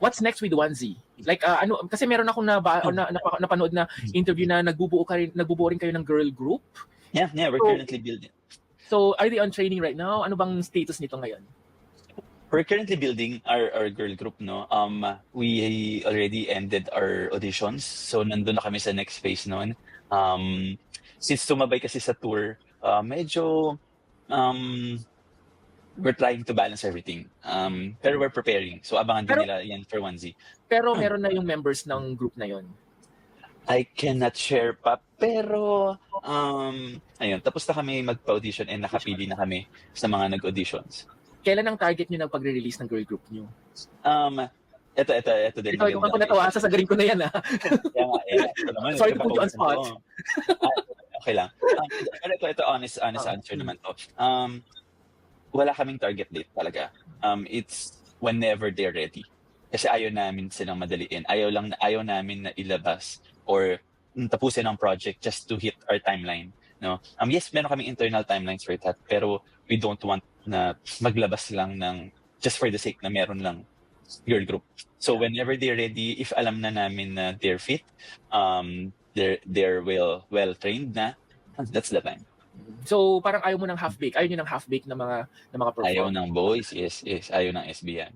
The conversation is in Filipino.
what's next with Onesie? Like ano kasi meron akong napanood na interview na nagbubuo rin kayo ng girl group. Yeah, we're currently building. So are they on training right now? Ano bang status nito ngayon? We're currently building our girl group, no? We already ended our auditions, so nandun na kami sa next phase noon. Since tumabay kasi sa tour, medyo we're trying to balance everything. Pero we're preparing. So abangan din nila yan for Onesie. Pero meron na yung members ng group na yon. I cannot share pa, pero ayun, tapos na kami magpa-audition and nakapili na kami sa mga nag-auditions. Kailan ang target niyo ng pagre-release ng girl group niyo? Ito din. Ikaw ako natawa, sasagutin ko na yan Kaya nga, sorry to put you on spot. Okay lang. Pero ito honest answer naman to. Wala kaming target date talaga. It's whenever they're ready. Kasi ayaw namin silang madaliin. Ayaw namin na ilabas or tapusin ang project just to hit our timeline. No? Yes, meron kaming internal timelines for that, pero we don't want na maglabas lang ng just for the sake na meron lang girl group. So whenever they're ready, if alam na namin na they're fit, they're well trained na, that's the time. So parang ayaw mo ng half-bake, ayaw niyo ng half-bake na mga performance. Ayaw ng boys, yes, ayaw ng SB yan.